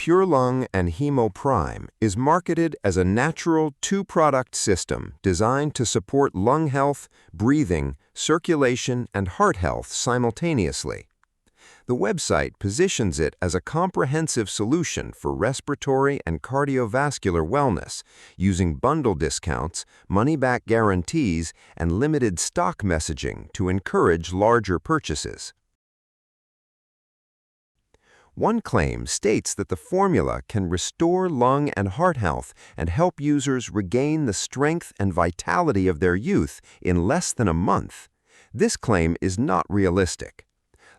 PureLung HemoPrime is marketed as a natural two-product system designed to support lung health, breathing, circulation, and heart health simultaneously. The website positions it as a comprehensive solution for respiratory and cardiovascular wellness, using bundle discounts, money-back guarantees, and limited stock messaging to encourage larger purchases. One claim states that the formula can restore lung and heart health and help users regain the strength and vitality of their youth in less than a month. This claim is not realistic.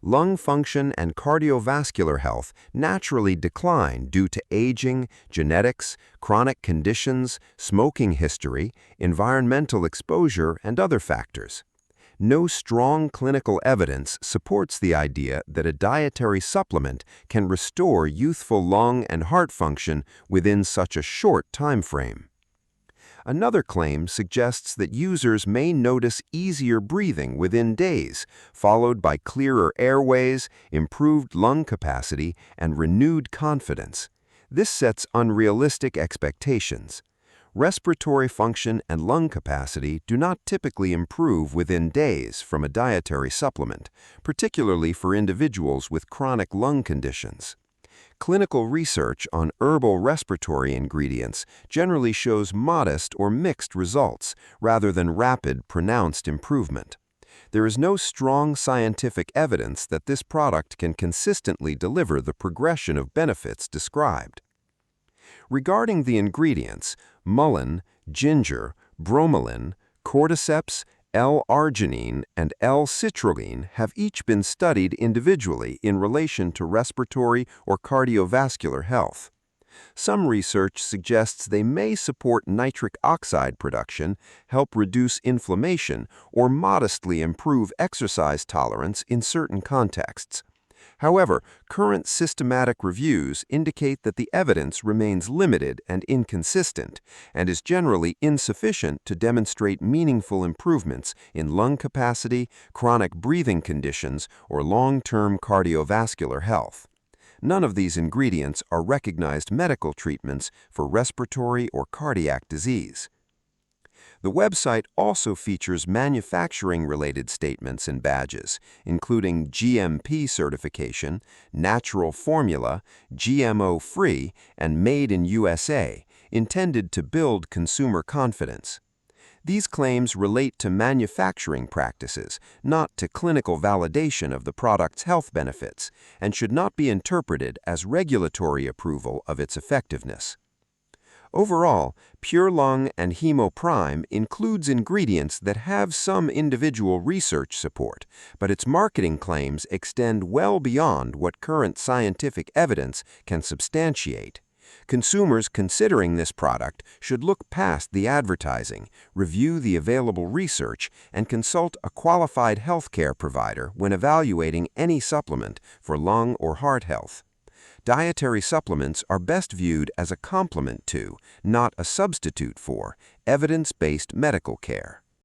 Lung function and cardiovascular health naturally decline due to aging, genetics, chronic conditions, smoking history, environmental exposure, and other factors. No strong clinical evidence supports the idea that a dietary supplement can restore youthful lung and heart function within such a short time frame. Another claim suggests that users may notice easier breathing within days, followed by clearer airways, improved lung capacity, and renewed confidence. This sets unrealistic expectations. Respiratory function and lung capacity do not typically improve within days from a dietary supplement, particularly for individuals with chronic lung conditions. Clinical research on herbal respiratory ingredients generally shows modest or mixed results, rather than rapid, pronounced improvement. There is no strong scientific evidence that this product can consistently deliver the progression of benefits described. Regarding the ingredients, mullein, ginger, bromelain, cordyceps, L-arginine, and L-citrulline have each been studied individually in relation to respiratory or cardiovascular health. Some research suggests they may support nitric oxide production, help reduce inflammation, or modestly improve exercise tolerance in certain contexts. However, current systematic reviews indicate that the evidence remains limited and inconsistent, and is generally insufficient to demonstrate meaningful improvements in lung capacity, chronic breathing conditions, or long-term cardiovascular health. None of these ingredients are recognized medical treatments for respiratory or cardiac disease. The website also features manufacturing-related statements and badges, including GMP certification, natural formula, GMO-free, and made in USA, intended to build consumer confidence. These claims relate to manufacturing practices, not to clinical validation of the product's health benefits, and should not be interpreted as regulatory approval of its effectiveness. Overall, PureLung HemoPrime includes ingredients that have some individual research support, but its marketing claims extend well beyond what current scientific evidence can substantiate. Consumers considering this product should look past the advertising, review the available research, and consult a qualified healthcare provider when evaluating any supplement for lung or heart health. Dietary supplements are best viewed as a complement to, not a substitute for, evidence-based medical care.